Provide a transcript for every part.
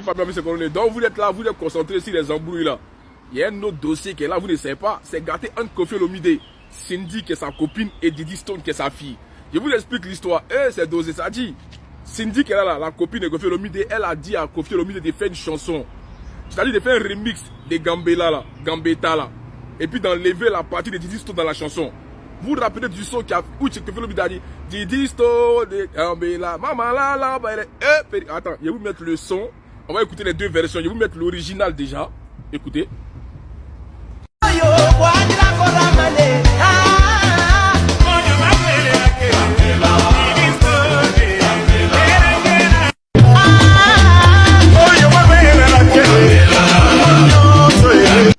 pas bien, monsieur colonel. Donc vous êtes là, vous êtes concentré sur les embrouilles là. Il y a un autre dossier qui est là, vous ne savez pas. C'est gâté entre Koffi Olomide, Cindy qui est sa copine et Didi Stone qui est sa fille. Je vous explique l'histoire. C'est dosé, ça dit. Cindy qui est là, la copine de Koffi Olomide, elle a dit à Koffi Olomide de faire une chanson. C'est-à-dire de faire un remix de Gambetta là. Et puis d'enlever la partie de Didi Stone dans la chanson. Vous vous rappelez du son où Koffi Olomide a dit Didi Stone de Gambetta, maman là, attends, je vais vous mettre le son. On va écouter les deux versions. Je vais vous mettre l'original déjà. Écoutez.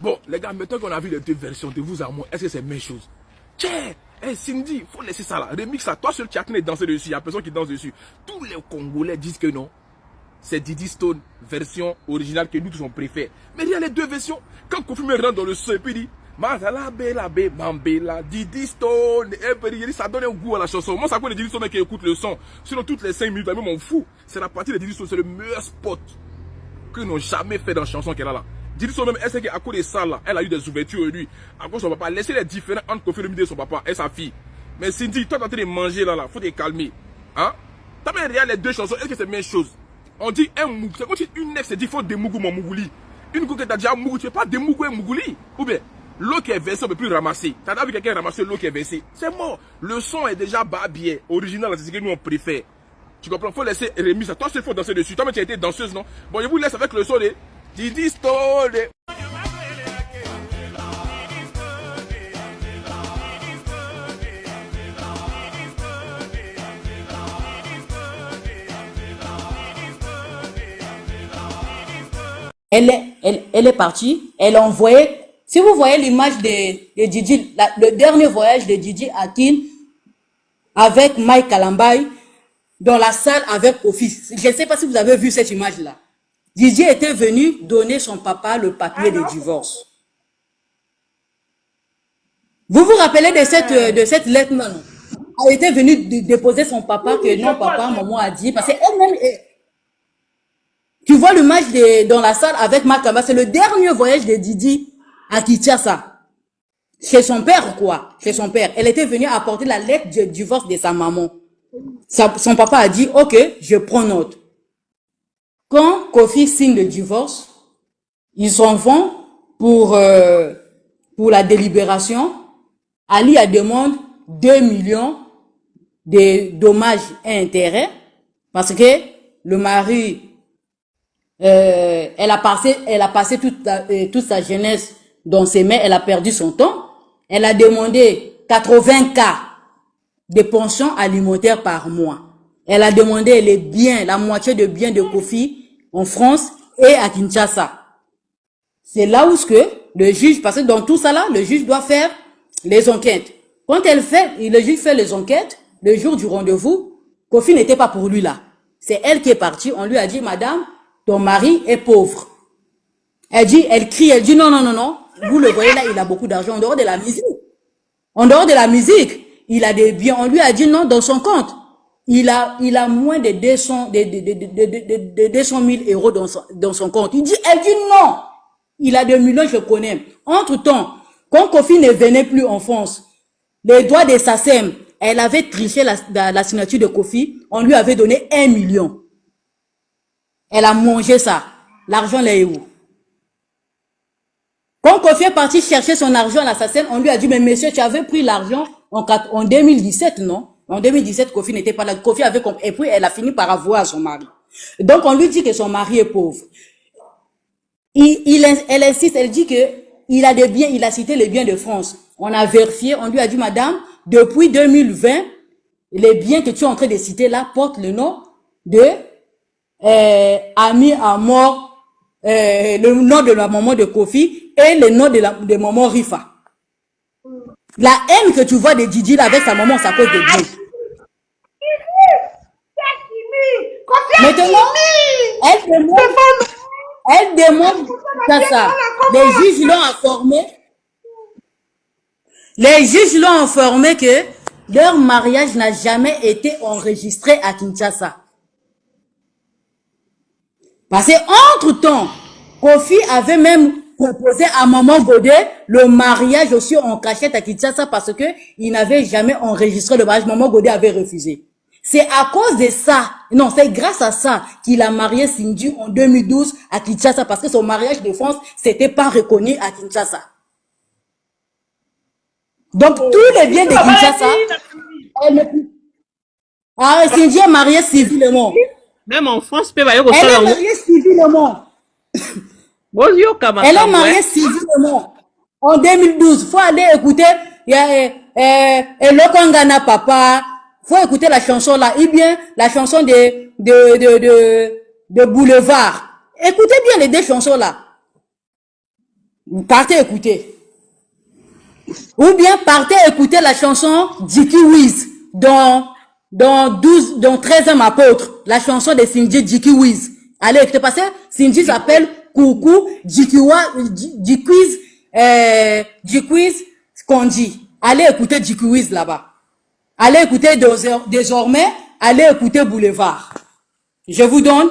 Bon, les gars, maintenant qu'on a vu les deux versions de vous à moi, est-ce que c'est la même chose? Tiens, Cindy, faut laisser ça là. Remix ça. Toi seul, tu as dansé dessus. Il n'y a personne qui danse dessus. Tous les Congolais disent que non. C'est Didi Stone, version originale que nous tous on préfère. Mais il y a les deux versions. Quand Koffi me rentre dans le son et puis il dit Mazala Bela Be Mambela, Didi Stone, et puis ça donne un goût à la chanson. Moi, ça connaît Didi Stone qui écoute le son. Sinon, toutes les 5 minutes, même on fout. C'est la partie de Didi Stone, c'est le meilleur spot que n'ont jamais fait dans la chanson qu'elle a là. Didi Stone, même, elle sait qu'à cause de ça là, elle a eu des ouvertures et lui. À cause de son papa, laissez les différents entre Koffi Olomide et son papa et sa fille. Mais Cindy, toi, t'es en train de manger là, faut te calmer. Hein? T'as bien regardé les deux chansons, est-ce que c'est la même chose? On dit un mougou, c'est comme si une ex dit faut des mougou mon mougouli. Une go que t'as déjà mougou, tu fais pas des mougou et mougouli. Ou bien, l'eau qui est versée, on peut plus ramasser. T'as déjà vu quelqu'un ramasser l'eau qui est versée? C'est mort. Le son est déjà babillé. Original, c'est ce que nous on préfère. Tu comprends? Faut laisser remis ça. Toi, il faut danser dessus. Toi, mais tu as été danseuse, non? Bon, je vous laisse avec le son de Didi Stone. Elle est partie, elle a envoyé, si vous voyez l'image de Didi, le dernier voyage de Didi Akin avec Mike Kalambay dans la salle avec Koffi. Je ne sais pas si vous avez vu cette image-là. Didi était venu donner son papa le papier de divorce. Vous vous rappelez de cette lettre, non? Elle était venue déposer son papa que non, papa, maman a dit, parce qu'elle-même est... Tu vois le match dans la salle avec Makamba, c'est le dernier voyage de Didi à Kinshasa. Chez son père, quoi. Chez son père. Elle était venue apporter la lettre de divorce de sa maman. Son papa a dit, ok, je prends note. Quand Koffi signe le divorce, ils s'en vont pour la délibération. Ali a demandé 2 millions de dommages et intérêts parce que le mari elle a passé toute sa jeunesse dans ses mains, elle a perdu son temps. Elle a demandé 80 K de pension alimentaire par mois. Elle a demandé les biens, la moitié de biens de Koffi en France et à Kinshasa. C'est là où le juge, parce que dans tout ça là, le juge doit faire les enquêtes. Quand le juge fait les enquêtes, le jour du rendez-vous, Koffi n'était pas pour lui là. C'est elle qui est partie. On lui a dit, madame, ton mari est pauvre. Elle crie, elle dit non, non, non, non. Vous le voyez là, il a beaucoup d'argent en dehors de la musique. En dehors de la musique, il a des biens. On lui a dit non, dans son compte. Il a moins de 200 000 euros dans son compte. Elle dit non. Il a 2 millions, je connais. Entre-temps, quand Koffi ne venait plus en France, les droits de SACEM, elle avait triché la signature de Koffi. On lui avait donné 1 million. Elle a mangé ça. L'argent là est où? Quand Koffi est parti chercher son argent à la SACEM, on lui a dit, mais monsieur, tu avais pris l'argent en 2017, non? En 2017, Koffi n'était pas là. Koffi avait compris. Et puis, elle a fini par avouer à son mari. Donc, on lui dit que son mari est pauvre. Elle insiste, elle dit que il a des biens, il a cité les biens de France. On a vérifié, on lui a dit, madame, depuis 2020, les biens que tu es en train de citer là portent le nom de Ami à mort, le nom de la maman de Koffi et le nom de maman Rifa. La haine que tu vois de Didi là avec sa maman, ça cause de Dieu. Maintenant, elle demande ça. Les juges l'ont informé. Les juges l'ont informé que leur mariage n'a jamais été enregistré à Kinshasa. Parce que entre-temps, Kofi avait même proposé à Maman Godet le mariage aussi en cachette à Kinshasa parce que il n'avait jamais enregistré le mariage. Maman Godet avait refusé. C'est à cause de ça, non, c'est grâce à ça qu'il a marié Cindy en 2012 à Kinshasa parce que son mariage de France, c'était pas reconnu à Kinshasa. Donc, tous les biens de Kinshasa, Cindy est mariée civilement. Même en France, elle est mariée civilement. Elle est mariée civilement. En 2012, faut aller écouter, il y a Lokangana Papa, faut écouter la chanson là, ou bien la chanson de Boulevard. Écoutez bien les deux chansons là. Partez écouter. Ou bien partez écouter la chanson Jiki Wiz dans 13e apôtre, la chanson de Cindy Jiki Wiz. Allez écoutez, parce que Cindy s'appelle Coucou Jiquiz Kondi. Allez écouter Jiki Wiz là-bas. Allez écouter désormais, allez écouter Boulevard. Je vous donne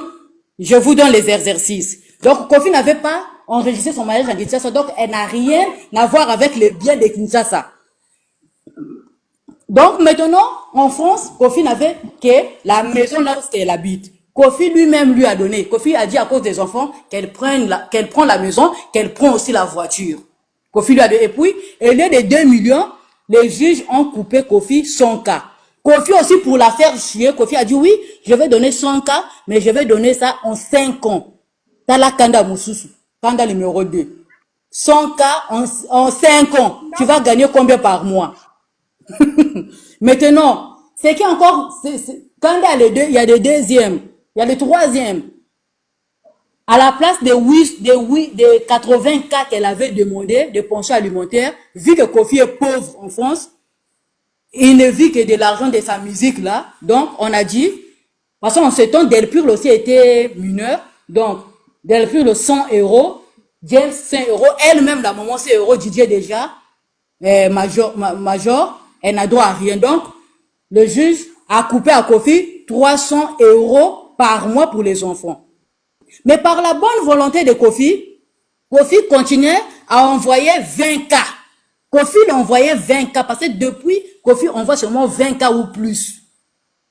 les exercices. Donc, Kofi n'avait pas enregistré son mariage à Kinshasa, donc elle n'a rien à voir avec les biens de Kinshasa. Donc, maintenant, en France, Kofi n'avait que la maison là où elle habite. Kofi lui-même lui a donné. Kofi a dit à cause des enfants qu'elle prend la maison, qu'elle prend aussi la voiture. Kofi lui a donné. Et puis, au lieu de 2 millions, les juges ont coupé Kofi 100 cas. Kofi aussi, pour la faire chier, Kofi a dit oui, je vais donner 100 cas, mais je vais donner ça en 5 ans. T'as la Kanda Moussousou, Kanda numéro 2. 100 cas en 5 ans. Tu vas gagner combien par mois? Maintenant, c'est qui encore, quand il y a les deux, il y a le deuxième, il y a le troisième. À la place des 80 cas qu'elle avait demandé de pension alimentaire, vu que Kofi est pauvre en France, il ne vit que de l'argent de sa musique là. Donc, on a dit, parce qu'en ce temps, Delpure aussi était mineur. Donc, Delpure 100 €, James 100 €, elle-même, la maman 100 €, Didier déjà, major, elle n'a droit à rien. Donc, le juge a coupé à Kofi 300 € par mois pour les enfants. Mais par la bonne volonté de Kofi, Kofi continuait à envoyer 20 cas. Kofi envoyait 20 cas parce que depuis, Kofi envoie seulement 20 cas ou plus.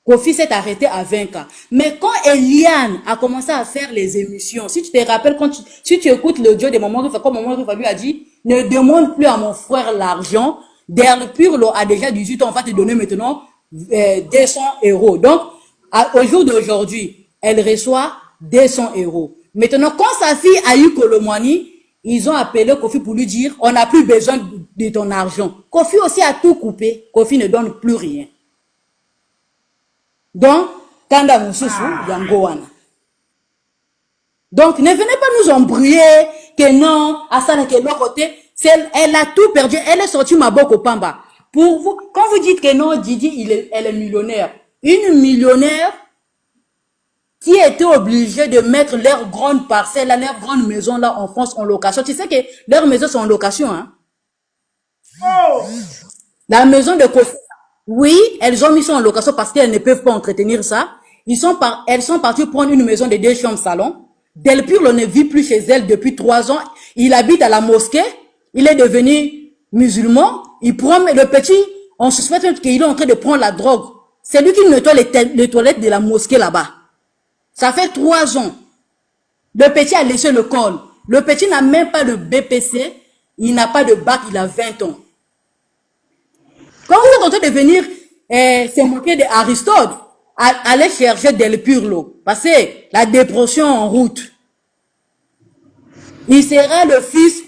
Kofi s'est arrêté à 20 cas. Mais quand Eliane a commencé à faire les émissions, si tu te rappelles, si tu écoutes l'audio de Maman Rifa, comme Maman Rifa lui a dit, ne demande plus à mon frère l'argent. Delpure a déjà 18 ans, on va te donner maintenant 200 €. Donc, au jour d'aujourd'hui, elle reçoit 200 €. Maintenant, quand sa fille a eu Kolomwani, ils ont appelé Kofi pour lui dire, on n'a plus besoin de ton argent. Kofi aussi a tout coupé. Kofi ne donne plus rien. Donc, Kanda Moussousou, Yangowana. Donc, ne venez pas nous embrouiller que non, à ça, que l'autre côté, elle a tout perdu. Elle est sortie Maboko Pamba. Pour vous, quand vous dites que non, Didi, elle est millionnaire. Une millionnaire qui était obligée de mettre leur grande parcelle, leur grande maison là en France en location. Tu sais que leurs maisons sont en location, hein? Oh. La maison de Kofi. Oui, elles ont mis ça en location parce qu'elles ne peuvent pas entretenir ça. Elles sont parties prendre une maison de 2 chambres salon. Delpure ne vit plus chez elle depuis 3 ans. Il habite à la mosquée. Il est devenu musulman. Il prend le petit. On suspecte qu'il est en train de prendre la drogue. C'est lui qui nettoie les toilettes de la mosquée là-bas. Ça fait 3 ans. Le petit a laissé le col. Le petit n'a même pas de BPC. Il n'a pas de bac. Il a 20 ans. Quand vous êtes en train de venir se moquer d'Aristote, allez chercher Delpure l'eau. Parce que la dépression en route. Il sera le fils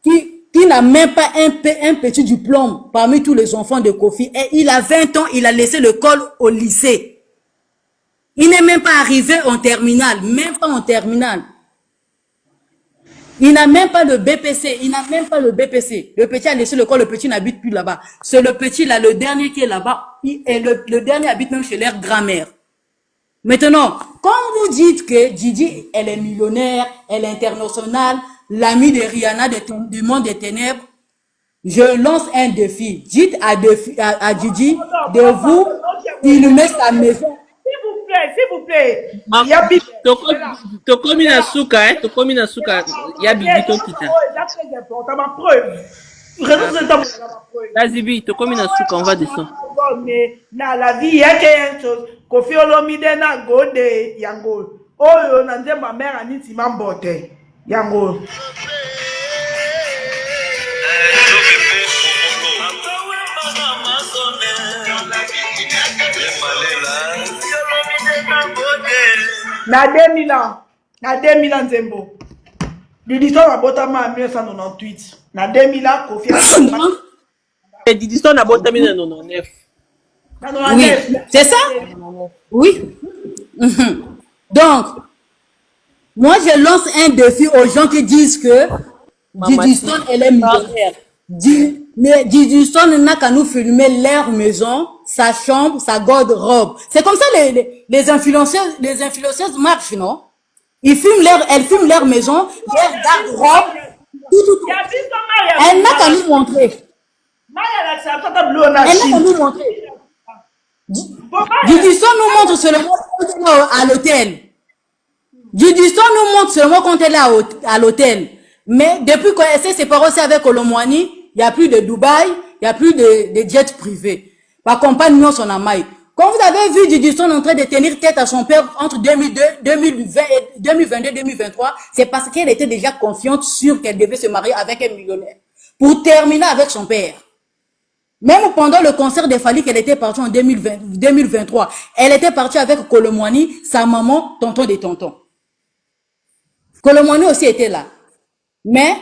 qui n'a même pas un petit diplôme parmi tous les enfants de Kofi. Et il a 20 ans, il a laissé le col au lycée. Il n'est même pas arrivé en terminale, même pas en terminale. Il n'a même pas le BPC, il n'a même pas le BPC. Le petit a laissé le col, le petit n'habite plus là-bas. C'est le petit là, le dernier qui est là-bas, et le dernier habite même chez leur grand-mère. Maintenant, quand vous dites que Didi, elle est millionnaire, elle est internationale, l'amie de Rihanna du monde des ténèbres, je lance un défi. Dites à Didi de vous filmer sa maison. S'il vous plaît, Tokomi na suka, hein? Tokomi na suka. Ya bibi to kita. C'est très important, ma preuve. Tazibi, tokomi na suka, on va descendre. Na la vie, il y a quelque chose. Kofi Olomide na gode yango. Oyo na nzemba mère aniti mambote. Yango. Na 2000 ans Nzembo. Didiston a botama en 1998. Na 2000 ans, Kofi Et Didiston a botama en 1999. Oui, c'est ça? Oui. Donc, moi je lance un défi aux gens qui disent que Didiston elle est millionnaire. Mais Didiston n'a qu'à nous filmer leur maison, sa chambre, sa garde-robe. C'est comme ça les influenceuses marchent, non? Elles filment leur maison, leur garde-robe, tout. Elle n'a qu'à nous montrer. Elle n'a qu'à nous montrer. Didiston nous montre seulement quand elle est à l'hôtel. Didiston nous montre seulement quand elle est à l'hôtel. Mais depuis qu'elle s'est séparée aussi avec Olomwani, il n'y a plus de Dubaï, il n'y a plus de jets privés. Par compagnie, son amaï. Quand vous avez vu Didiston en train de tenir tête à son père entre 2022 et 2023, c'est parce qu'elle était déjà confiante, sûre qu'elle devait se marier avec un millionnaire. Pour terminer avec son père. Même pendant le concert de Fali qu'elle était partie en 2023, elle était partie avec Kolomwani, sa maman, tonton des tontons. Kolomwani aussi était là. Mais,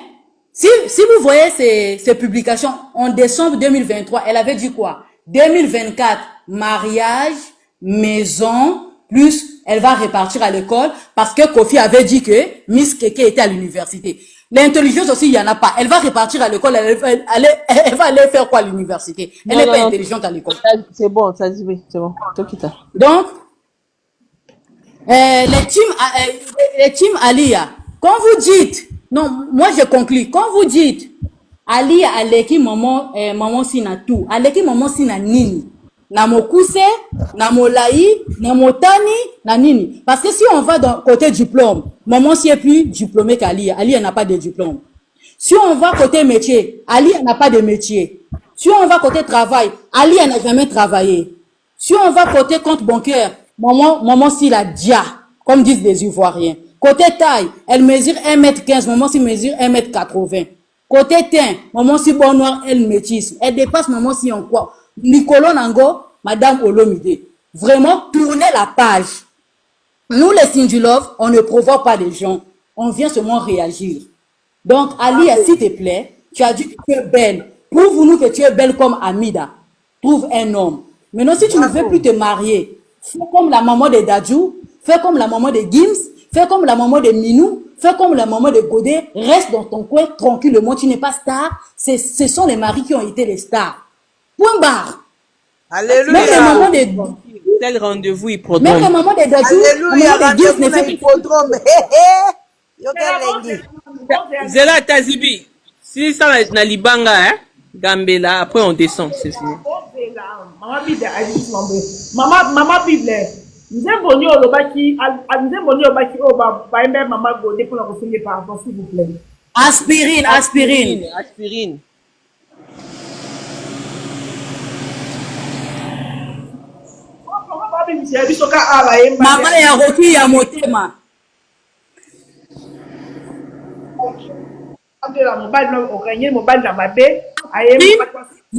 si vous voyez ces publications, en décembre 2023, elle avait dit quoi? 2024, mariage, maison, plus elle va repartir à l'école parce que Kofi avait dit que Miss Keke était à l'université. L'intelligence aussi, il n'y en a pas. Elle va repartir à l'école, elle va aller faire quoi à l'université? Elle n'est pas intelligente à l'école. C'est bon, ça dit oui, c'est bon. Donc, les teams Alia, quand vous dites, non, moi je conclue, quand vous dites, Alia aleki maman si na tout, aleki maman si na nini, na mokuse, na molai, na motani, na nini. Parce que si on va dans côté diplôme, maman si est plus diplômée qu'Alia, Alia n'a pas de diplôme. Si on va côté métier, Alia n'a pas de métier. Si on va côté travail, Alia n'a jamais travaillé. Si on va côté compte bancaire, maman si la dia, comme disent les Ivoiriens. Côté taille, elle mesure 1m15, maman si mesure 1m80. Côté teint, maman si bon noir, elle métisse. Elle dépasse maman si en quoi. Nicolas Nango, Madame Olomide. Vraiment, tournez la page. Nous, les Sindulov, on ne provoque pas les gens. On vient seulement réagir. Donc, Alia, s'il te plaît, tu as dit que tu es belle. Prouve-nous que tu es belle comme Amida. Trouve un homme. Maintenant, si tu ne veux plus te marier, fais comme la maman de Dadjou, fais comme la maman de Gims, fais comme la maman de Minou, fais comme la maman de Godet, reste dans ton coin tranquillement, tu n'es pas star. Ce sont les maris qui ont été les stars. Point barre. Alléluia. Même les mamans de Tel rendez-vous hippodrome. même les mamans de Dadjou, Alléluia. maman de Gims ne fait plus. Hippodrome. Yo kelengi. Zela Tazibi. Si ça na libanga, hein? Gambela, après on descend, c'est fini. Maman Bible, Maman Bible. Nzembo ni olobaki oba baembe Maman Godé pour la refuser pardon s'il vous plaît. Aspirine. Maman ya roki ya motema. Il y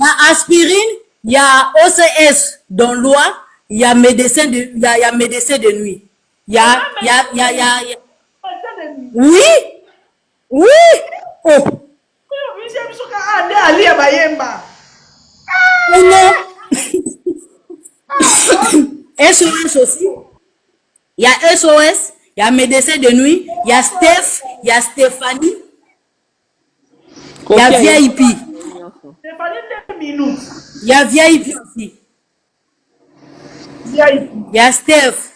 a aspirine, il y a OCS dans loi, il y a médecin de nuit. Il y a Oui. Oh. SOS aussi. Il y a SOS, il y a médecin de nuit, il y a Steph, il y a Stéphanie, il y a VIP. Il y a VIP aussi. Il y a Steph,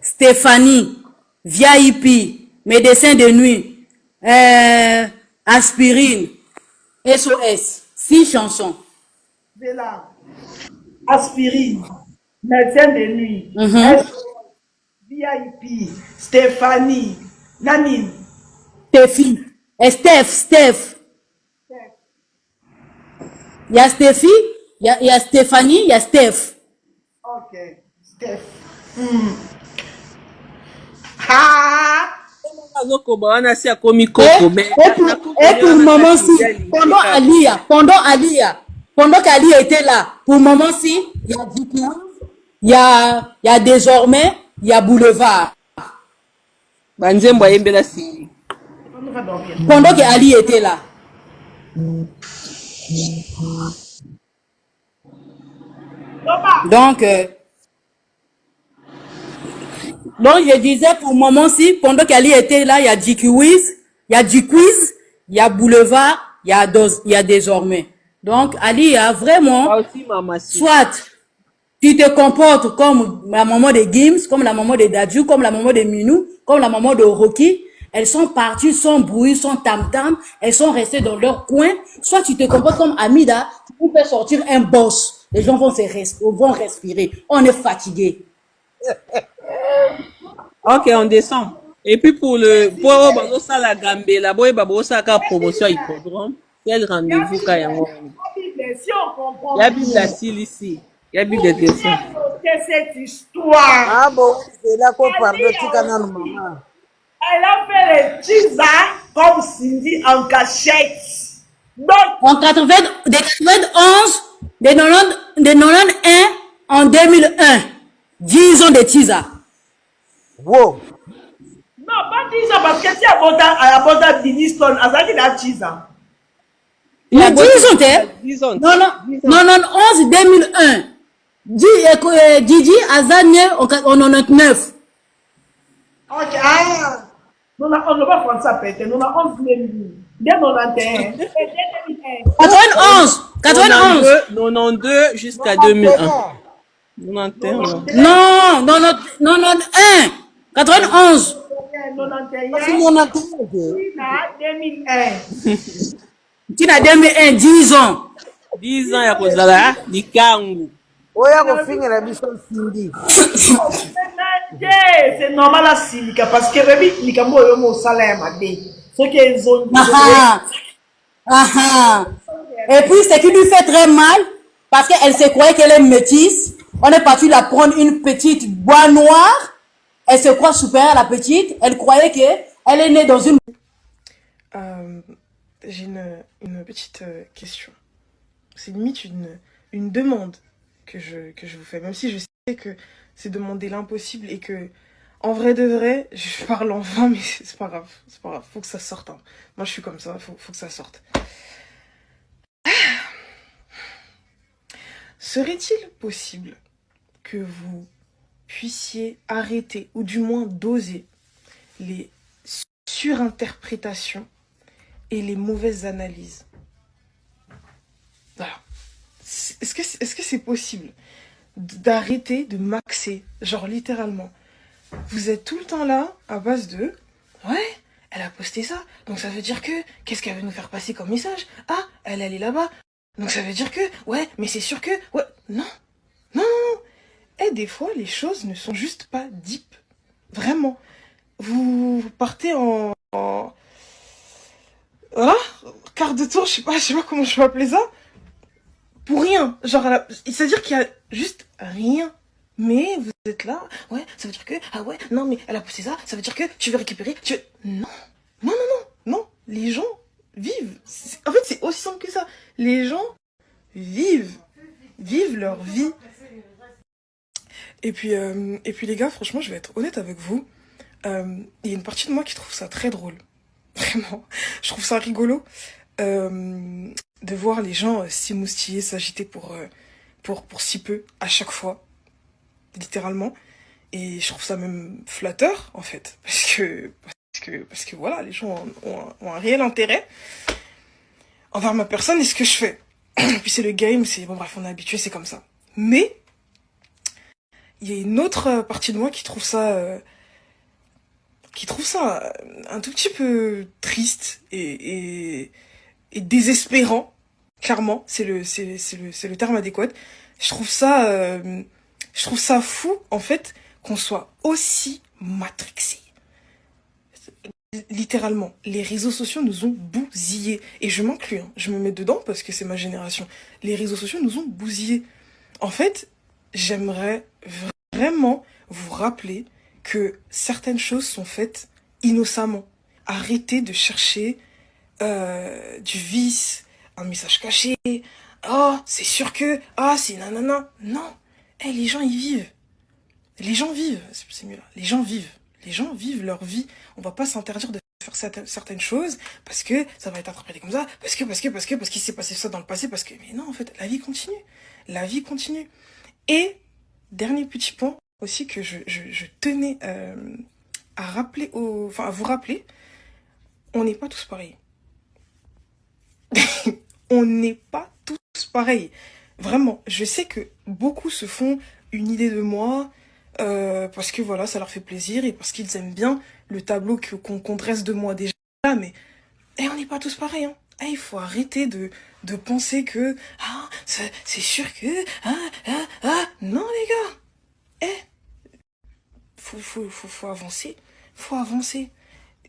Stéphanie, VIP, médecin de nuit, aspirine, SOS, 6 chansons. Aspirine. médecin de nuit. VIP, Stéphanie, Nanine. Steffi. Et Steph. Il y a Steffi, il y a Stéphanie, il y a Steph. Ok, Steph. Ah! azokoba wana si akomi koko mais Et pour maman si, pendant qu'Ali était là, pour maman si, il y a Dikna, il y a désormais, il y a Boulevard. banzembo ayembela si On va dormir. Pendant qu'Ali était là. Donc, je disais pour maman si, pendant qu'Ali était là, il y a J-Quiz, il y a Boulevard, il y a désormais. Donc, Ali a vraiment, aussi mama si soit tu te comportes comme la maman de Gims, comme la maman de Dadju, comme la maman de Minou, comme la maman de Rocky. Elles sont parties sans bruit, sans tam-tam. Elles sont restées dans leur coin. Soit tu te comportes comme Amida, tu peux faire sortir un boss. Les gens vont respirer. On est fatigué. ok on descend et puis pour bazosala gambela boyeba bosaka promotion ya hippodrome quel rendez-vous ka yango Si on comprend ya bible asilisi ya bible question cette histoire, Ah bon, c'est là qu'on parle de Tikana maman. elle a fait les teasers comme Cindy en cachette. Donc, En 91, de 91 en 2001. 10 ans de Tisa. Wow. non, pas teaser parce que si à Boda Diniston, à ça qu'il a teaser. Il y a 10 ans, t'es? 10 ans Non, 91, 2001. Didi Azanye en 99. Ok, ah. On ne va pas prendre ça peut-être. Nous avons 11 000. Dès 91. 91. 92 jusqu'à 2001 91 Non, 91. 91. 91. 2001. Tu n'as 2001, 10 ans. 10 ans ya kozala likangu Oya kofingira biso Cindy. C'est normal à Silika parce que Rebi Likambo est au salaire madé. Ce qu'ils ont Et puis, ce qui lui fait très mal, parce qu'elle se croyait qu'elle est métisse. On est parti la prendre une petite bois noire. Elle se croit supérieure à la petite. Elle croyait qu'elle est née dans une... J'ai une petite question. C'est limite une demande que je vous fais, même si je sais que c'est demander l'impossible et que, en vrai de vrai, je parle en vain, mais c'est pas grave, faut que ça sorte. Hein. Moi, je suis comme ça, faut que ça sorte. Serait-il possible que vous puissiez arrêter, ou du moins doser, les surinterprétations et les mauvaises analyses? Voilà. Est-ce que c'est possible d'arrêter de maxer, genre littéralement? Vous êtes tout le temps là à base de ouais, elle a posté ça, donc ça veut dire que qu'est-ce qu'elle veut nous faire passer comme message? Ah, elle est là-bas, donc ça veut dire que ouais, mais c'est sûr que ouais, non. Et des fois les choses ne sont juste pas deep, vraiment. Vous partez en voilà, quart de tour, je sais pas comment je peux appeler ça. Pour rien, genre, c'est-à-dire qu'il y a juste rien. Mais vous êtes là, ouais, ça veut dire que, ah ouais, non, mais elle a posté ça, ça veut dire que tu veux récupérer, non, les gens vivent. En fait, c'est aussi simple que ça. Les gens vivent leur vie. Et puis les gars, franchement, je vais être honnête avec vous. Il y a une partie de moi qui trouve ça très drôle. Vraiment. Je trouve ça rigolo. De voir les gens s'émoustiller, s'agiter pour si peu, à chaque fois, littéralement. Et je trouve ça même flatteur, en fait, parce que voilà, les gens ont un réel intérêt envers ma personne et ce que je fais. Et puis c'est le game, c'est bon bref, on est habitué, c'est comme ça. Mais il y a une autre partie de moi qui trouve ça un tout petit peu triste et désespérant. Clairement, c'est le terme adéquat. Je trouve ça Je trouve ça fou, en fait, qu'on soit aussi matrixé. Littéralement, les réseaux sociaux nous ont bousillés. Et je m'inclus, hein. Je me mets dedans parce que c'est ma génération. Les réseaux sociaux nous ont bousillés. En fait, j'aimerais vraiment vous rappeler que certaines choses sont faites innocemment. Arrêtez de chercher du vice, un message caché. Oh, c'est sûr que... Ah, c'est nanana. Non. Eh, les gens, ils vivent. Les gens vivent. C'est mieux là. Les gens vivent. Les gens vivent leur vie. On va pas s'interdire de faire certaines choses parce que ça va être interprété comme ça, parce qu'il s'est passé ça dans le passé, parce que... Mais non, en fait, la vie continue. La vie continue. Et, dernier petit point aussi que je tenais à rappeler, à vous rappeler, on n'est pas tous pareils. On n'est pas tous pareils. Vraiment, je sais que beaucoup se font une idée de moi parce que voilà, ça leur fait plaisir et parce qu'ils aiment bien le tableau qu'on dresse de moi déjà. Mais on n'est pas tous pareils. Hein. Il faut arrêter de penser que c'est sûr que non les gars. Faut avancer. Faut avancer.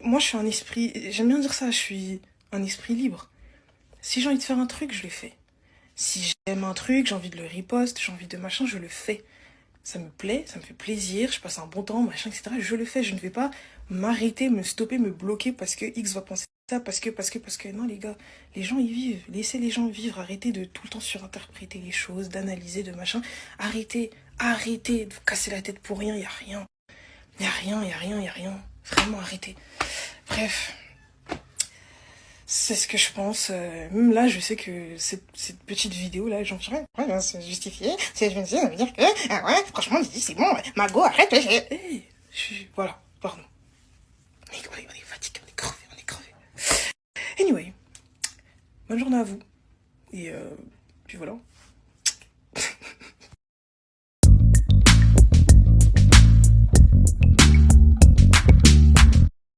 Moi, je suis un esprit... J'aime bien dire ça, je suis un esprit libre. Si j'ai envie de faire un truc, je le fais. Si j'aime un truc, j'ai envie de le repost, j'ai envie de machin, je le fais. Ça me plaît, ça me fait plaisir, je passe un bon temps, machin, etc. Je le fais, je ne vais pas m'arrêter, me stopper, me bloquer parce que X va penser ça, parce que... Non, les gars, les gens, ils vivent. Laissez les gens vivre, arrêtez de tout le temps surinterpréter les choses, d'analyser, de machin. Arrêtez de vous casser la tête pour rien, y a rien. Y a rien. Vraiment, arrêtez. Bref, c'est ce que je pense. Même là, je sais que cette petite vidéo là, j'en dirais, ouais, c'est justifié. Si je viens de dire, ça veut dire que, ah ouais, franchement, c'est bon, Mago, arrête. Voilà, pardon. On est fatigué, on est crevé. Anyway, bonne journée à vous. Et puis voilà.